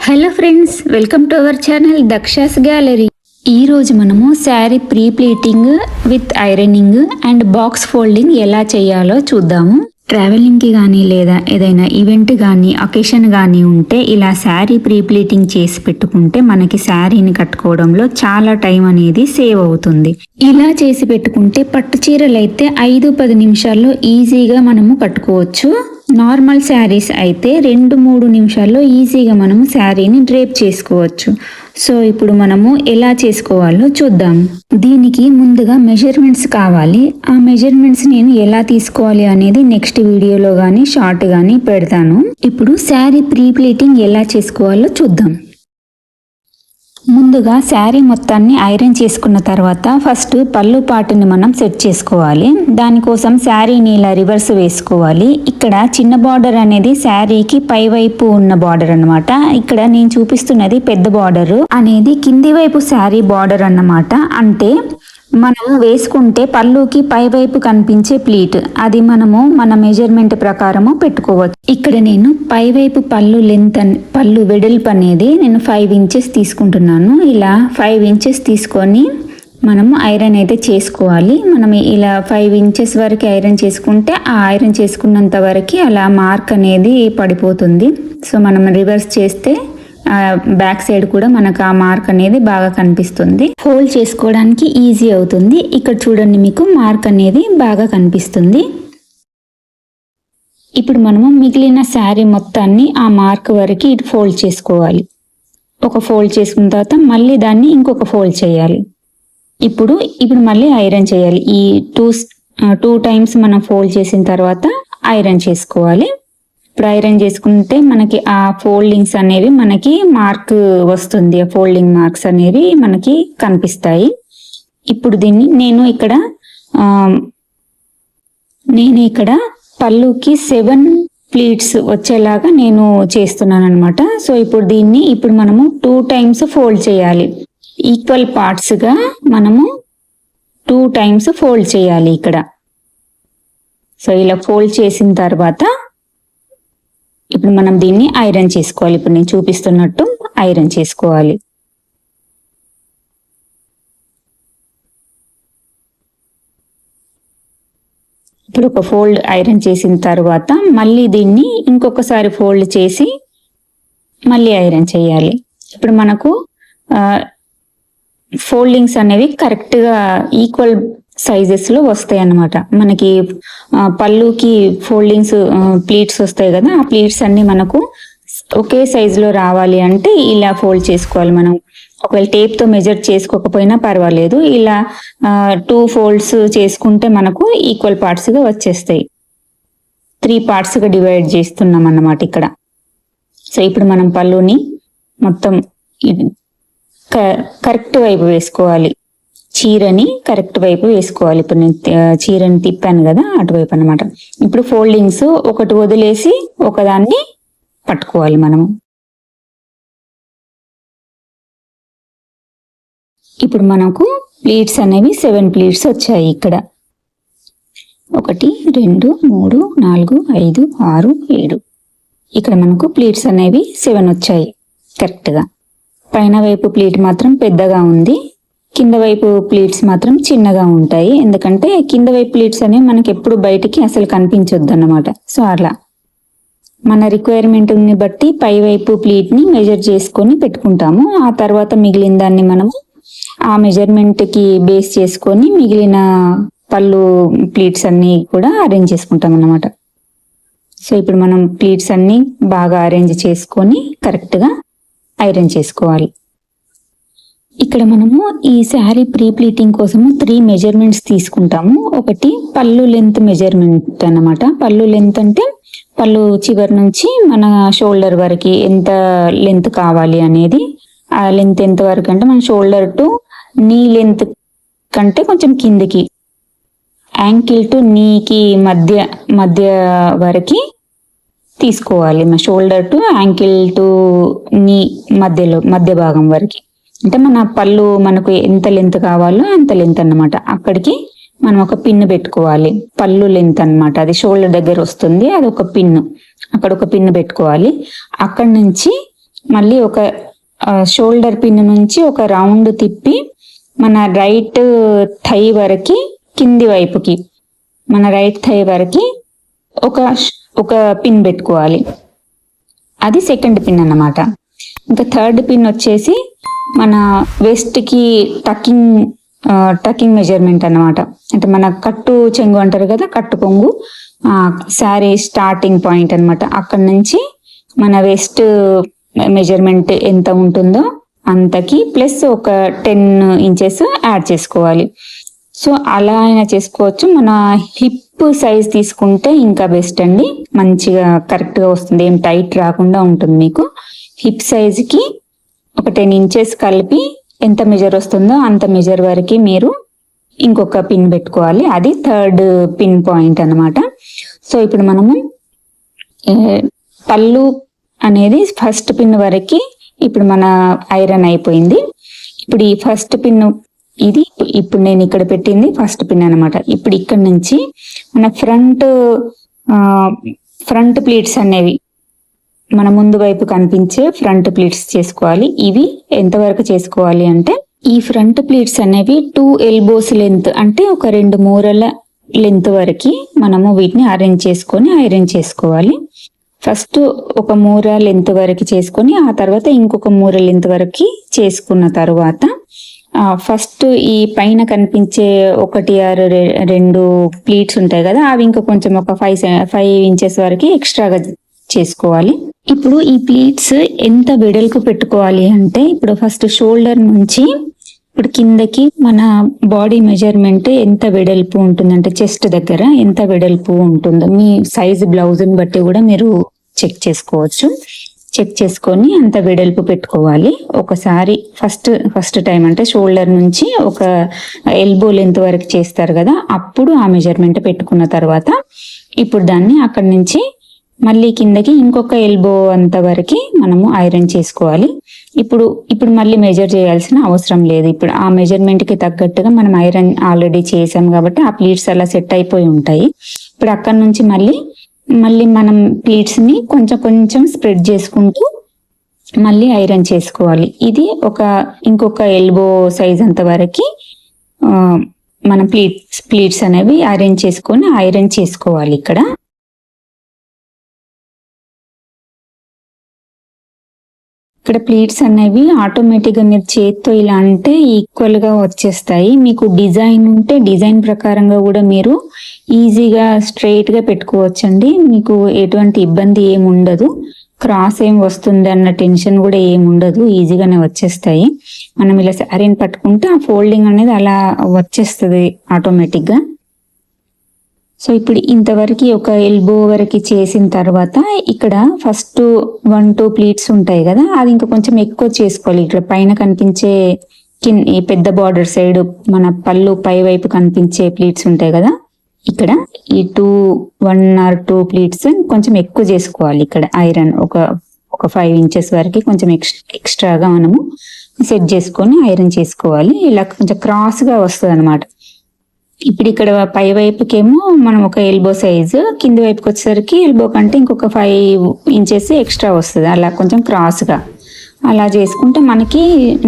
Hello friends, welcome to our channel Daksha's Gallery. ఈరోజు మనము sari pre pleating with ironing and box folding ఎలా చేయాలో చూద్దాము. ట్రావెలింగ్కి కానీ లేదా ఏదైనా ఈవెంట్ కానీ అకేషన్ కానీ ఉంటే ఇలా శారీ ప్రీ ప్లీటింగ్ చేసి పెట్టుకుంటే మనకి శారీని కట్టుకోవడంలో చాలా టైం అనేది సేవ్ అవుతుంది. ఇలా చేసి పెట్టుకుంటే పట్టు చీరలు అయితే 5-10 నిమిషాల్లో ఈజీగా మనము కట్టుకోవచ్చు. నార్మల్ శారీస్ అయితే 2-3 నిమిషాల్లో ఈజీగా మనము శారీని డ్రేప్ చేసుకోవచ్చు. సో ఇప్పుడు మనము ఎలా చేసుకోవాలో చూద్దాం. దీనికి ముందుగా మెజర్మెంట్స్ కావాలి. ఆ మెజర్మెంట్స్ నేను ఎలా తీసుకోవాలి అనేది నెక్స్ట్ వీడియోలో కానీ షార్ట్ కానీ పెడతాను. ఇప్పుడు శారీ ప్రీ ప్లీటింగ్ ఎలా చేసుకోవాలో చూద్దాం. ముందుగా శారీ మొత్తాన్ని ఐరన్ చేసుకున్న తర్వాత ఫస్ట్ పళ్ళు పాటుని మనం సెట్ చేసుకోవాలి. దానికోసం శారీని ఇలా రివర్స్ వేసుకోవాలి. ఇక్కడ చిన్న బార్డర్ అనేది శారీకి పై వైపు ఉన్న బార్డర్ అన్నమాట. ఇక్కడ నేను చూపిస్తున్నది పెద్ద బార్డర్ అనేది కింది వైపు శారీ బార్డర్ అన్నమాట. అంటే మనం వేసుకుంటే పళ్ళుకి పై వైపు కనిపించే ప్లీట్ అది మనము మన మెజర్మెంట్ ప్రకారము పెట్టుకోవచ్చు. ఇక్కడ నేను పై వైపు పళ్ళు వెడల్పు అనేది నేను 5 ఇంచెస్ తీసుకుంటున్నాను. ఇలా 5 ఇంచెస్ తీసుకొని మనము ఐరన్ అయితే చేసుకోవాలి. మనం ఇలా 5 ఇంచెస్ వరకు ఐరన్ చేసుకుంటే ఆ ఐరన్ చేసుకున్నంత వరకు అలా మార్క్ అనేది పడిపోతుంది. సో మనం రివర్స్ చేస్తే బ్యాక్ సైడ్ కూడా మనకు ఆ మార్క్ అనేది బాగా కనిపిస్తుంది. ఫోల్డ్ చేసుకోవడానికి ఈజీ అవుతుంది. ఇక్కడ చూడండి, మీకు మార్క్ అనేది బాగా కనిపిస్తుంది. ఇప్పుడు మనము మిగిలిన శారీ మొత్తాన్ని ఆ మార్క్ వరకు ఇటు ఫోల్డ్ చేసుకోవాలి. ఒక ఫోల్డ్ చేసుకున్న తర్వాత మళ్ళీ దాన్ని ఇంకొక ఫోల్డ్ చేయాలి. ఇప్పుడు మళ్ళీ ఐరన్ చేయాలి. ఈ టూ టైమ్స్ మనం ఫోల్డ్ చేసిన తర్వాత ఐరన్ చేసుకోవాలి. ఇప్పుడు ఐరన్ చేసుకుంటే మనకి ఆ ఫోల్డింగ్స్ అనేవి మనకి మార్క్ వస్తుంది. ఆ ఫోల్డింగ్ మార్క్స్ అనేవి మనకి కనిపిస్తాయి. ఇప్పుడు దీన్ని నేను ఇక్కడ పళ్ళుకి 7 ప్లీట్స్ వచ్చేలాగా నేను చేస్తున్నాను అనమాట. సో ఇప్పుడు మనము 2 టైమ్స్ ఫోల్డ్ చేయాలి. ఈక్వల్ పార్ట్స్ గా మనము 2 టైమ్స్ ఫోల్డ్ చేయాలి ఇక్కడ. సో ఇలా ఫోల్డ్ చేసిన తర్వాత ఇప్పుడు మనం దీన్ని ఐరన్ చేసుకోవాలి. ఇప్పుడు నేను చూపిస్తున్నట్టు ఐరన్ చేసుకోవాలి. ఇప్పుడు ఒక ఫోల్డ్ ఐరన్ చేసిన తర్వాత మళ్ళీ దీన్ని ఇంకొకసారి ఫోల్డ్ చేసి మళ్ళీ ఐరన్ చేయాలి. ఇప్పుడు మనకు ఫోల్డింగ్స్ అనేవి కరెక్ట్గా ఈక్వల్ సైజెస్ లో వస్తాయి అన్నమాట. మనకి పళ్ళుకి ఫోల్డింగ్స్ ప్లీట్స్ వస్తాయి కదా, ఆ ప్లీట్స్ అన్ని మనకు ఒకే సైజ్ లో రావాలి అంటే ఇలా ఫోల్డ్ చేసుకోవాలి. మనం ఒకవేళ టేప్ తో మెజర్ చేసుకోకపోయినా పర్వాలేదు. ఇలా 2 ఫోల్డ్స్ చేసుకుంటే మనకు ఈక్వల్ పార్ట్స్ గా వచ్చేస్తాయి. 3 పార్ట్స్ గా డివైడ్ చేస్తున్నాం అన్నమాట ఇక్కడ. సో ఇప్పుడు మనం పళ్ళుని మొత్తం కరెక్ట్ వైపు వేసుకోవాలి. చీరని కరెక్ట్ వైపు వేసుకోవాలి. ఇప్పుడు నేను చీరని తిప్పాను కదా, అటువైపు అన్నమాట. ఇప్పుడు ఫోల్డింగ్స్ ఒకటి వదిలేసి ఒకదాన్ని పట్టుకోవాలి మనము. ఇప్పుడు మనకు ప్లీట్స్ అనేవి 7 ప్లీట్స్ వచ్చాయి. ఇక్కడ 1 2 3 4 5 6 7 ఇక్కడ మనకు ప్లీట్స్ అనేవి 7 వచ్చాయి కరెక్ట్ గా. పైన వైపు ప్లీట్ మాత్రం పెద్దగా ఉంది, కింద వైపు ప్లీట్స్ మాత్రం చిన్నగా ఉంటాయి. ఎందుకంటే కింద వైపు ప్లీట్స్ అనేవి మనకి ఎప్పుడు బయటికి అసలు కనిపించొద్దు అన్నమాట. సో అలా మన రిక్వైర్మెంట్ ని బట్టి పై వైపు ప్లీట్ ని మెజర్ చేసుకొని పెట్టుకుంటాము. ఆ తర్వాత మిగిలిన దాన్ని మనము ఆ మెజర్మెంట్ కి బేస్ చేసుకొని మిగిలిన పళ్ళు ప్లీట్స్ అన్ని కూడా అరేంజ్ చేసుకుంటాం అన్నమాట. సో ఇప్పుడు మనం ప్లీట్స్ అన్ని బాగా అరేంజ్ చేసుకొని కరెక్ట్ గా ఐరన్ చేసుకోవాలి. ఇక్కడ మనము ఈ శారీ ప్రీ ప్లీటింగ్ కోసము 3 మెజర్మెంట్స్ తీసుకుంటాము. ఒకటి పళ్ళు లెంత్ మెజర్మెంట్ అన్నమాట. పళ్ళు లెంత్ అంటే పళ్ళు చివరి నుంచి మన షోల్డర్ వరకు ఎంత లెంత్ కావాలి అనేది. ఆ లెంత్ ఎంత వరకు అంటే మన షోల్డర్ టు నీ లెంత్ కంటే కొంచెం కిందికి, యాంకిల్ టు నీకి మధ్య వరకు తీసుకోవాలి. మన షోల్డర్ టు యాంకిల్ టు నీ మధ్య భాగం వరకు. అంటే మన పళ్ళు మనకు ఎంత లెంత్ కావాలో అంత లెంత్ అన్నమాట. అక్కడికి మనం ఒక పిన్ పెట్టుకోవాలి. పళ్ళు లెంత్ అన్నమాట, అది షోల్డర్ దగ్గర వస్తుంది, అది ఒక పిన్. అక్కడ ఒక పిన్ పెట్టుకోవాలి. అక్కడి నుంచి మళ్ళీ ఒక షోల్డర్ పిన్ నుంచి ఒక రౌండ్ తిప్పి మన రైట్ థై వరకు కింది వైపుకి మన రైట్ థై వరకు ఒక పిన్ పెట్టుకోవాలి. అది సెకండ్ పిన్ అన్నమాట. ఇంకా థర్డ్ పిన్ వచ్చేసి మన వెస్ట్కి టకింగ్ మెజర్మెంట్ అన్నమాట. అంటే మన కట్టు చెంగు అంటారు కదా, కట్టు కొంగు శారీ స్టార్టింగ్ పాయింట్ అన్నమాట. అక్కడ నుంచి మన వెస్ట్ మెజర్మెంట్ ఎంత ఉంటుందో అంతకి ప్లస్ ఒక 10 ఇంచెస్ యాడ్ చేసుకోవాలి. సో అలా అయినా చేసుకోవచ్చు. మన హిప్ సైజ్ తీసుకుంటే ఇంకా బెస్ట్ అండి, మంచిగా కరెక్ట్గా వస్తుంది, ఏం టైట్ రాకుండా ఉంటుంది మీకు. హిప్ సైజ్కి ఒక 10 ఇంచెస్ కలిపి ఎంత మెజర్ వస్తుందో అంత మెజర్ వరకు మీరు ఇంకొక పిన్ పెట్టుకోవాలి. అది థర్డ్ పిన్ పాయింట్ అన్నమాట. సో ఇప్పుడు మనము పళ్ళు అనేది ఫస్ట్ పిన్ వరకు ఇప్పుడు మన ఐరన్ అయిపోయింది. ఇప్పుడు ఈ ఫస్ట్ పిన్ ఇది ఇప్పుడు నేను ఇక్కడ పెట్టింది ఫస్ట్ పిన్ అనమాట. ఇప్పుడు ఇక్కడ నుంచి మన ఫ్రంట్ ప్లీట్స్ అనేవి మన ముందు వైపు కనిపించే ఫ్రంట్ ప్లీట్స్ చేసుకోవాలి. ఇవి ఎంతవరకు చేసుకోవాలి అంటే ఈ ఫ్రంట్ ప్లీట్స్ అనేవి 2 ఎల్బోస్ లెంత్ అంటే ఒక 2 మూరల లెంత్ వరకు మనము వీటిని అరేంజ్ చేసుకొని ఐరన్ చేసుకోవాలి. ఫస్ట్ ఒక మూర లెంత్ వరకు చేసుకొని ఆ తర్వాత ఇంకొక మూర లెంత్ వరకు చేసుకున్న తర్వాత ఫస్ట్ ఈ పైన కనిపించే 1 or 2 ప్లీట్స్ ఉంటాయి కదా, అవి ఇంకా కొంచెం ఒక 5 ఇంచెస్ వరకు ఎక్స్ట్రాగా చేసుకోవాలి. ఇప్పుడు ఈ ప్లీట్స్ ఎంత వెడల్పు పెట్టుకోవాలి అంటే ఇప్పుడు ఫస్ట్ షోల్డర్ నుంచి ఇప్పుడు కిందకి మన బాడీ మెజర్మెంట్ ఎంత వెడల్పు ఉంటుందంటే చెస్ట్ దగ్గర ఎంత వెడల్పు ఉంటుందో మీ సైజ్ బ్లౌజ్ని బట్టి కూడా మీరు చెక్ చేసుకోవచ్చు. చెక్ చేసుకొని అంత వెడల్పు పెట్టుకోవాలి. ఒకసారి ఫస్ట్ టైం అంటే షోల్డర్ నుంచి ఒక ఎల్బో లెంత్ వరకు చేస్తారు కదా, అప్పుడు ఆ మెజర్మెంట్ పెట్టుకున్న తర్వాత ఇప్పుడు దాన్ని అక్కడి నుంచి మళ్ళీ కిందకి ఇంకొక ఎల్బో అంత వరకు మనము ఐరన్ చేసుకోవాలి. ఇప్పుడు మళ్ళీ మెజర్ చేయాల్సిన అవసరం లేదు. ఇప్పుడు ఆ మెజర్మెంట్ కి తగ్గట్టుగా మనం ఐరన్ ఆల్రెడీ చేసాం కాబట్టి ఆ ప్లీట్స్ అలా సెట్ అయిపోయి ఉంటాయి. ఇప్పుడు అక్కడ నుంచి మళ్ళీ మనం ప్లీట్స్ ని కొంచెం స్ప్రెడ్ చేసుకుంటూ మళ్ళీ ఐరన్ చేసుకోవాలి. ఇది ఇంకొక ఎల్బో సైజ్ అంత వరకు మనం ప్లీట్స్ అనేవి అరేంజ్ చేసుకొని ఐరన్ చేసుకోవాలి. ఇక్కడ ప్లీట్స్ అనేవి ఆటోమేటిక్గా మీరు చేత్తో ఇలా అంటే ఈక్వల్ గా వచ్చేస్తాయి. మీకు డిజైన్ ఉంటే డిజైన్ ప్రకారంగా కూడా మీరు ఈజీగా స్ట్రైట్ గా పెట్టుకోవచ్చండి. మీకు ఎటువంటి ఇబ్బంది ఏమి ఉండదు, క్రాస్ ఏం వస్తుంది అన్న టెన్షన్ కూడా ఏమి ఉండదు, ఈజీగానే వచ్చేస్తాయి. మనం ఇలా శారీని పట్టుకుంటే ఆ ఫోల్డింగ్ అనేది అలా వచ్చేస్తుంది ఆటోమేటిక్ గా. సో ఇప్పుడు ఇంతవరకు ఒక ఎల్బో వరకు చేసిన తర్వాత ఇక్కడ ఫస్ట్ 1-2 ప్లీట్స్ ఉంటాయి కదా, అది ఇంకా కొంచెం ఎక్కువ చేసుకోవాలి. ఇక్కడ పైన కనిపించే ఈ పెద్ద బార్డర్ సైడ్ మన పళ్ళు పై వైపు కనిపించే ప్లీట్స్ ఉంటాయి కదా, ఇక్కడ ఈ 1 or 2 ప్లీట్స్ కొంచెం ఎక్కువ చేసుకోవాలి. ఇక్కడ ఐరన్ ఒక 5 ఇంచెస్ వరకు కొంచెం ఎక్స్ట్రాగా మనము సెట్ చేసుకొని ఐరన్ చేసుకోవాలి. ఇలా కొంచెం క్రాస్ గా వస్తుంది అనమాట. ఇప్పుడు ఇక్కడ పై వైపుకేమో మనం ఒక ఎల్బో సైజు, కింది వైపుకి వచ్చేసరికి ఎల్బో కంటే ఇంకొక 5 ఇంచెస్ ఎక్స్ట్రా వస్తుంది. అలా కొంచెం క్రాస్గా అలా చేసుకుంటే మనకి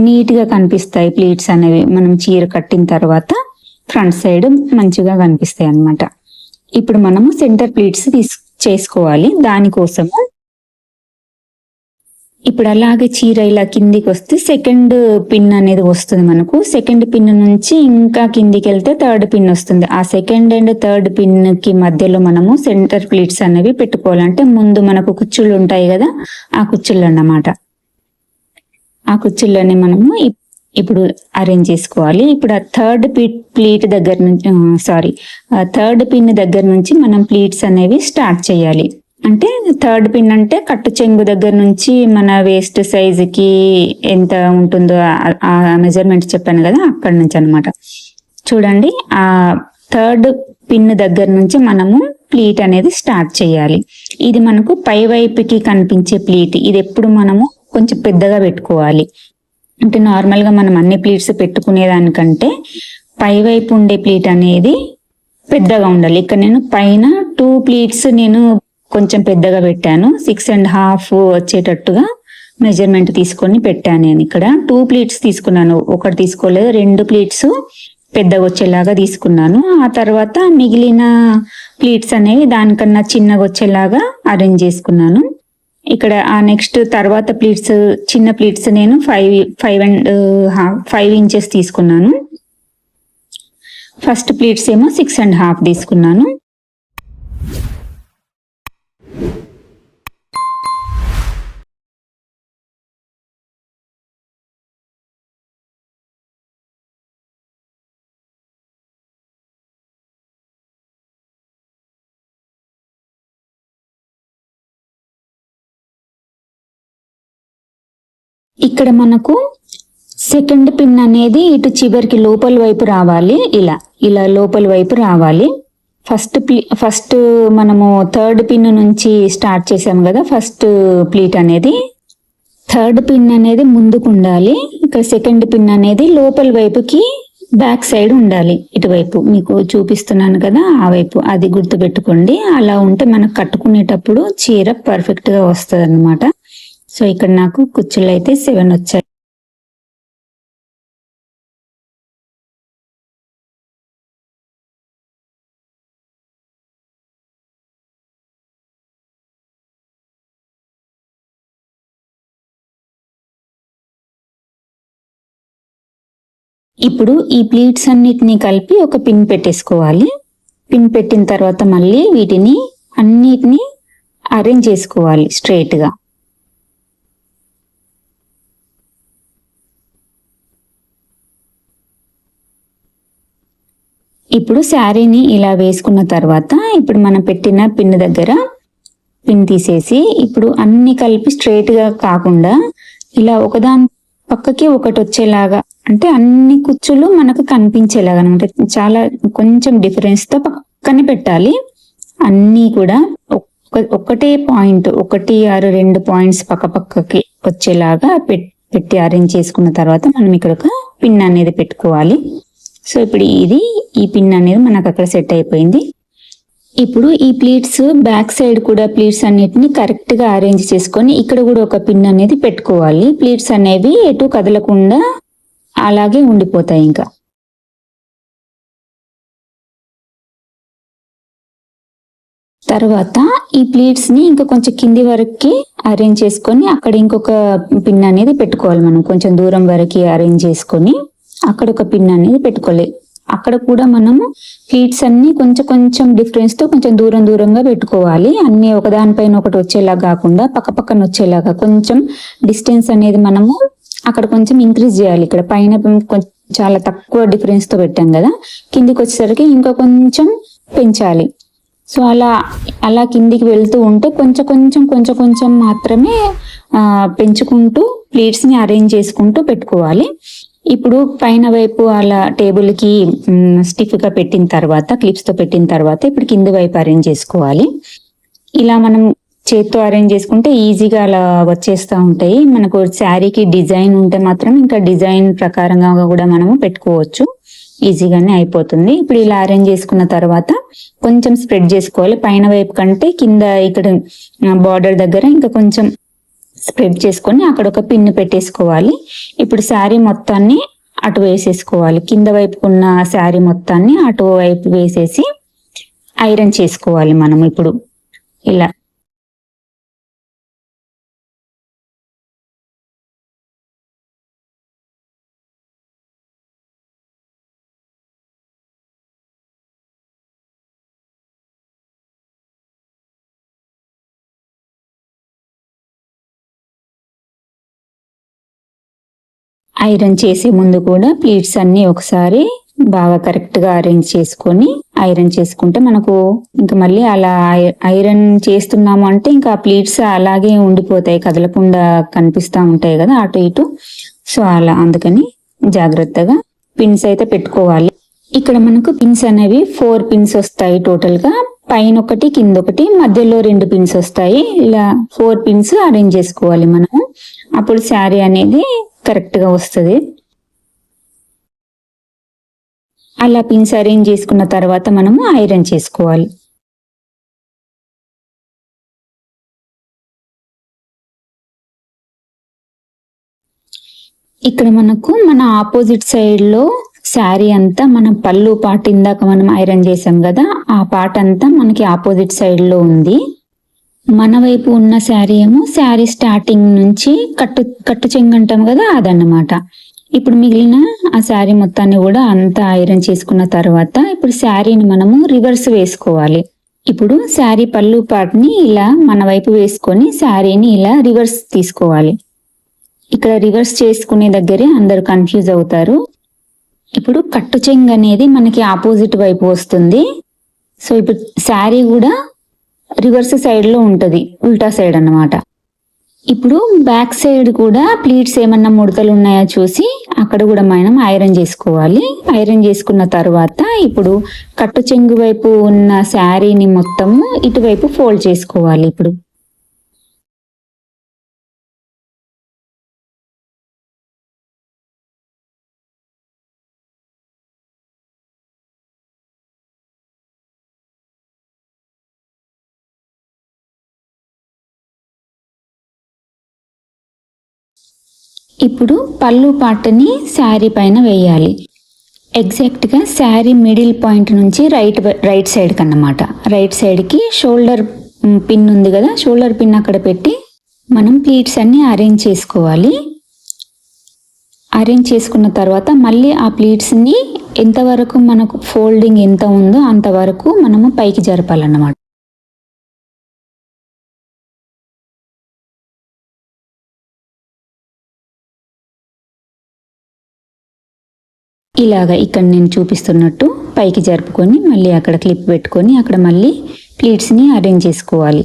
నీట్గా కనిపిస్తాయి ప్లీట్స్ అనేవి. మనం చీర కట్టిన తర్వాత ఫ్రంట్ సైడ్ మంచిగా కనిపిస్తాయి అన్నమాట. ఇప్పుడు మనము సెంటర్ ప్లీట్స్ చేసుకోవాలి. దానికోసము ఇప్పుడు అలాగే చీర ఇలా కిందికి వస్తే సెకండ్ పిన్ అనేది వస్తుంది మనకు. సెకండ్ పిన్ నుంచి ఇంకా కిందికి వెళ్తే థర్డ్ పిన్ వస్తుంది. ఆ సెకండ్ అండ్ థర్డ్ పిన్ కి మధ్యలో మనము సెంటర్ ప్లీట్స్ అనేవి పెట్టుకోవాలంటే ముందు మనకు కుచ్చుళ్ళు ఉంటాయి కదా, ఆ కుచ్చుళ్ళు అన్నమాట. ఆ కుచ్చుళ్ళని మనము ఇప్పుడు అరేంజ్ చేసుకోవాలి. ఇప్పుడు ఆ థర్డ్ ప్లీట్ దగ్గర నుంచి థర్డ్ పిన్ దగ్గర నుంచి మనం ప్లీట్స్ అనేవి స్టార్ట్ చేయాలి. అంటే థర్డ్ పిన్ అంటే కట్టు చెంగు దగ్గర నుంచి మన వేస్ట్ సైజుకి ఎంత ఉంటుందో ఆ మెజర్మెంట్ చెప్పాను కదా, అక్కడి నుంచి అనమాట. చూడండి, ఆ థర్డ్ పిన్ దగ్గర నుంచి మనము ప్లీట్ అనేది స్టార్ట్ చేయాలి. ఇది మనకు పై వైపుకి కనిపించే ప్లీట్. ఇది ఎప్పుడు మనము కొంచెం పెద్దగా పెట్టుకోవాలి. అంటే నార్మల్గా మనం అన్ని ప్లీట్స్ పెట్టుకునేదానికంటే పై వైపు ఉండే ప్లీట్ అనేది పెద్దగా ఉండాలి. ఇక్కడ నేను పైన 2 ప్లీట్స్ నేను కొంచెం పెద్దగా పెట్టాను, 6.5 వచ్చేటట్టుగా మెజర్మెంట్ తీసుకొని పెట్టాను. నేను ఇక్కడ 2 ప్లీట్స్ తీసుకున్నాను, ఒకటి తీసుకోలేదు, 2 ప్లీట్స్ పెద్దగా వచ్చేలాగా తీసుకున్నాను. ఆ తర్వాత మిగిలిన ప్లీట్స్ అనేవి దానికన్నా చిన్నగా వచ్చేలాగా అరేంజ్ చేసుకున్నాను. ఇక్కడ ఆ నెక్స్ట్ తర్వాత ప్లీట్స్, చిన్న ప్లీట్స్ నేను 5 ఇంచెస్ తీసుకున్నాను. ఫస్ట్ ప్లీట్స్ ఏమో 6.5 తీసుకున్నాను. ఇక్కడ మనకు సెకండ్ పిన్ అనేది ఇటు చివరికి లోపల వైపు రావాలి. ఇలా లోపల వైపు రావాలి. ఫస్ట్ మనము థర్డ్ పిన్ నుంచి స్టార్ట్ చేసాం కదా, ఫస్ట్ ప్లీట్ అనేది థర్డ్ పిన్ అనేది ముందుకు ఉండాలి. ఇక్కడ సెకండ్ పిన్ అనేది లోపల వైపుకి బ్యాక్ సైడ్ ఉండాలి. ఇటువైపు మీకు చూపిస్తున్నాను కదా, ఆ వైపు, అది గుర్తు పెట్టుకోండి. అలా ఉంటే మనకు కట్టుకునేటప్పుడు చీర పర్ఫెక్ట్ గా వస్తుంది అన్నమాట. సో ఇక్కడ నాకు కుచ్చులు అయితే 7 వచ్చాయి. ఇప్పుడు ఈ ప్లీట్స్ అన్నిటిని కలిపి ఒక పిన్ పెట్టేసుకోవాలి. పిన్ పెట్టిన తర్వాత మళ్ళీ వీటిని అన్నిటిని అరేంజ్ చేసుకోవాలి స్ట్రైట్ గా. ఇప్పుడు శారీని ఇలా వేసుకున్న తర్వాత ఇప్పుడు మనం పెట్టిన పిన్ దగ్గర పిన్ తీసేసి ఇప్పుడు అన్ని కలిపి స్ట్రైట్ గా కాకుండా ఇలా ఒకదాని పక్కకి ఒకటి వచ్చేలాగా, అంటే అన్ని కుచ్చులు మనకు కనిపించేలాగా అనమాట. చాలా కొంచెం డిఫరెన్స్ తో పక్కనే పెట్టాలి. అన్నీ కూడా ఒకటే పాయింట్, 1 or 2 పాయింట్స్ పక్క పక్కకి వచ్చేలాగా పెట్టి అరేంజ్ చేసుకున్న తర్వాత మనం ఇక్కడ ఒక పిన్ అనేది పెట్టుకోవాలి. సో ఇప్పుడు ఈ పిన్ అనేది మనకు అక్కడ సెట్ అయిపోయింది. ఇప్పుడు ఈ ప్లీట్స్ బ్యాక్ సైడ్ కూడా ప్లీట్స్ అన్నిటిని కరెక్ట్ గా అరేంజ్ చేసుకొని ఇక్కడ కూడా ఒక పిన్ అనేది పెట్టుకోవాలి. ప్లీట్స్ అనేవి ఎటు కదలకుండా అలాగే ఉండిపోతాయి. ఇంకా తర్వాత ఈ ప్లీట్స్ ని ఇంకా కొంచెం కింది వరకు అరేంజ్ చేసుకొని అక్కడ ఇంకొక పిన్ అనేది పెట్టుకోవాలి. మనం కొంచెం దూరం వరకు అరేంజ్ చేసుకొని అక్కడ ఒక పిన్ అనేది పెట్టుకోవాలి. అక్కడ కూడా మనము ప్లీట్స్ అన్ని కొంచెం కొంచెం డిఫరెన్స్ తో కొంచెం దూరంగా పెట్టుకోవాలి. అన్ని ఒకదానిపైన ఒకటి వచ్చేలా కాకుండా పక్క పక్కన వచ్చేలాగా కొంచెం డిస్టెన్స్ అనేది మనము అక్కడ కొంచెం ఇంక్రీజ్ చేయాలి. ఇక్కడ పైన చాలా తక్కువ డిఫరెన్స్ తో పెట్టాం కదా, కిందికి వచ్చేసరికి ఇంకా కొంచెం పెంచాలి. సో అలా కిందికి వెళ్తూ ఉంటే కొంచెం కొంచెం మాత్రమే పెంచుకుంటూ ప్లీట్స్ ని అరేంజ్ చేసుకుంటూ పెట్టుకోవాలి. ఇప్పుడు పైన వైపు అలా టేబుల్ కి స్టిఫ్ గా పెట్టిన తర్వాత, క్లిప్స్ తో పెట్టిన తర్వాత ఇప్పుడు కింది వైపు అరేంజ్ చేసుకోవాలి. ఇలా మనం చేత్తో అరేంజ్ చేసుకుంటే ఈజీగా అలా వచ్చేస్తూ ఉంటాయి. మనకు శారీకి డిజైన్ ఉంటే మాత్రం ఇంకా డిజైన్ ప్రకారంగా కూడా మనము పెట్టుకోవచ్చు, ఈజీగానే అయిపోతుంది. ఇప్పుడు ఇలా అరేంజ్ చేసుకున్న తర్వాత కొంచెం స్ప్రెడ్ చేసుకోవాలి. పైన వైపు కంటే కింద ఇక్కడ బార్డర్ దగ్గర ఇంకా కొంచెం స్ప్రెడ్ చేసుకొని అక్కడ ఒక పిన్ పెట్టేసుకోవాలి. ఇప్పుడు శారీ మొత్తాన్ని అటు వేసేసుకోవాలి. కింద వైపుకున్న శారీ మొత్తాన్ని అటు వైపు వేసేసి ఐరన్ చేసుకోవాలి మనం ఇప్పుడు ఇలా. ఐరన్ చేసే ముందు కూడా ప్లీట్స్ అన్ని ఒకసారి బాగా కరెక్ట్ గా అరేంజ్ చేసుకొని ఐరన్ చేసుకుంటే మనకు ఇంకా మళ్ళీ అలా ఐరన్ చేస్తున్నాము అంటే ఇంకా ప్లీట్స్ అలాగే ఉండిపోతాయి, కదలకుండా కనిపిస్తా ఉంటాయి కదా అటు ఇటు. సో అలా అందుకని జాగ్రత్తగా పిన్స్ అయితే పెట్టుకోవాలి. ఇక్కడ మనకు పిన్స్ అనేవి 4 పిన్స్ వస్తాయి టోటల్ గా. పైన ఒకటి, కింద ఒకటి, మధ్యలో 2 పిన్స్ వస్తాయి. ఇలా 4 పిన్స్ అరేంజ్ చేసుకోవాలి మనము. అప్పుడు శారీ అనేది కరెక్ట్ గా వస్తుంది. అలా పిన్స్ అరేంజ్ చేసుకున్న తర్వాత మనము ఐరన్ చేసుకోవాలి. ఇక్కడ మనకు మన ఆపోజిట్ సైడ్ లో శారీ అంతా మనం పళ్ళు పార్ట్ ఇందాక మనం ఐరన్ చేసాం కదా, ఆ పార్ట్ అంతా మనకి ఆపోజిట్ సైడ్ లో ఉంది. మన వైపు ఉన్న శారీ ఏమో శారీ స్టార్టింగ్ నుంచి కట్టు చెంగు అంటాం కదా, అదన్నమాట. ఇప్పుడు మిగిలిన ఆ శారీ మొత్తాన్ని కూడా అంతా ఐరన్ చేసుకున్న తర్వాత ఇప్పుడు శారీని మనము రివర్స్ వేసుకోవాలి. ఇప్పుడు శారీ పళ్ళు పార్ట్ ని ఇలా మన వైపు వేసుకొని శారీని ఇలా రివర్స్ తీసుకోవాలి. ఇక్కడ రివర్స్ చేసుకునే దగ్గరే అందరు కన్ఫ్యూజ్ అవుతారు. ఇప్పుడు కట్టు చెంగు అనేది మనకి ఆపోజిట్ వైపు వస్తుంది. సో ఇప్పుడు శారీ కూడా రివర్స్ సైడ్ లో ఉంటది, ఉల్టా సైడ్ అన్నమాట. ఇప్పుడు బ్యాక్ సైడ్ కూడా ప్లీట్స్ ఏమన్నా ముడతలు ఉన్నాయో చూసి అక్కడ కూడా మనం ఐరన్ చేసుకోవాలి. ఐరన్ చేసుకున్న తర్వాత ఇప్పుడు కట్టు చెంగు వైపు ఉన్న శారీని మొత్తము ఇటువైపు ఫోల్డ్ చేసుకోవాలి. ఇప్పుడు ఇప్పుడు పళ్ళు పార్ట్ని శారీ పైన వేయాలి. ఎగ్జాక్ట్గా శారీ మిడిల్ పాయింట్ నుంచి రైట్ సైడ్ కన్నమాట. రైట్ సైడ్కి షోల్డర్ పిన్ ఉంది కదా, షోల్డర్ పిన్ అక్కడ పెట్టి మనం ప్లీట్స్ అన్ని అరేంజ్ చేసుకోవాలి. అరేంజ్ చేసుకున్న తర్వాత మళ్ళీ ఆ ప్లీట్స్ని ఎంతవరకు మనకు ఫోల్డింగ్ ఎంత ఉందో అంతవరకు మనము పైకి జరపాలన్నమాట. ఇలాగా ఇక్కడ నేను చూపిస్తున్నట్టు పైకి జరుపుకొని మళ్ళీ అక్కడ క్లిప్ పెట్టుకొని అక్కడ మళ్ళీ ప్లీట్స్ని అరేంజ్ చేసుకోవాలి.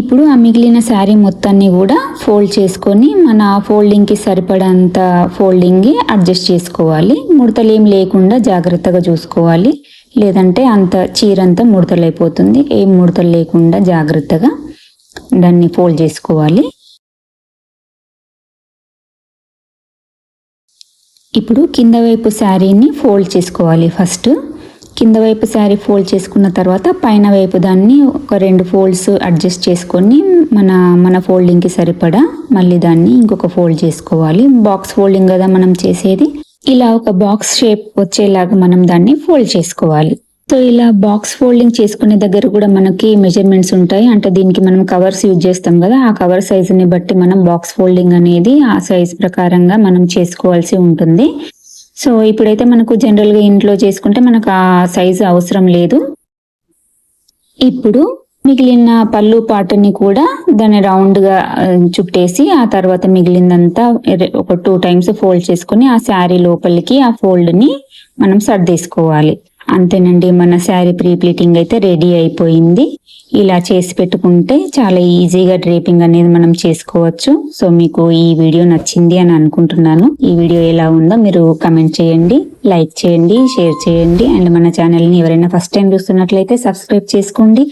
ఇప్పుడు ఆ మిగిలిన శారీ మొత్తాన్ని కూడా ఫోల్డ్ చేసుకొని మన ఫోల్డింగ్కి సరిపడంత ఫోల్డింగ్ అడ్జస్ట్ చేసుకోవాలి. ముడతలేం లేకుండా జాగ్రత్తగా చూసుకోవాలి, లేదంటే అంత చీరంతా ముడతలైపోతుంది. ఏం ముడతలు లేకుండా జాగ్రత్తగా దాన్ని ఫోల్డ్ చేసుకోవాలి. ఇప్పుడు కింద వైపు శారీని ఫోల్డ్ చేసుకోవాలి. ఫస్ట్ కింద వైపు శారీ ఫోల్డ్ చేసుకున్న తర్వాత పైన వైపు దాన్ని ఒక 2 ఫోల్డ్స్ అడ్జస్ట్ చేసుకొని మన ఫోల్డింగ్కి సరిపడా మళ్ళీ దాన్ని ఇంకొక ఫోల్డ్ చేసుకోవాలి. బాక్స్ ఫోల్డింగ్ కదా మనం చేసేది, ఇలా ఒక బాక్స్ షేప్ వచ్చేలాగా మనం దాన్ని ఫోల్డ్ చేసుకోవాలి. సో ఇలా బాక్స్ ఫోల్డింగ్ చేసుకునే దగ్గర కూడా మనకి మెజర్మెంట్స్ ఉంటాయి. అంటే దీనికి మనం కవర్స్ యూజ్ చేస్తాం కదా, ఆ కవర్ సైజుని బట్టి మనం బాక్స్ ఫోల్డింగ్ అనేది ఆ సైజ్ ప్రకారంగా మనం చేసుకోవాల్సి ఉంటుంది. సో ఇప్పుడైతే మనకు జనరల్గా ఇంట్లో చేసుకుంటే మనకు ఆ సైజు అవసరం లేదు. ఇప్పుడు మిగిలిన పళ్ళు పాటని కూడా దాన్ని రౌండ్గా చుట్టేసి ఆ తర్వాత మిగిలిందంతా ఒక 2 టైమ్స్ ఫోల్డ్ చేసుకుని ఆ శారీ లోపలికి ఆ ఫోల్డ్ని మనం సర్దేసుకోవాలి. అంతేనండి, మన శారీ ప్రీ ప్లీటింగ్ అయితే రెడీ అయిపోయింది. ఇలా చేసి పెట్టుకుంటే చాలా ఈజీగా డ్రేపింగ్ అనేది మనం చేసుకోవచ్చు. సో మీకు ఈ వీడియో నచ్చింది అని అనుకుంటున్నాను. ఈ వీడియో ఎలా ఉందో మీరు కమెంట్ చేయండి, లైక్ చేయండి, షేర్ చేయండి. అండ్ మన ఛానల్ని ఎవరైనా ఫస్ట్ టైం చూస్తున్నట్లయితే సబ్స్క్రైబ్ చేసుకోండి.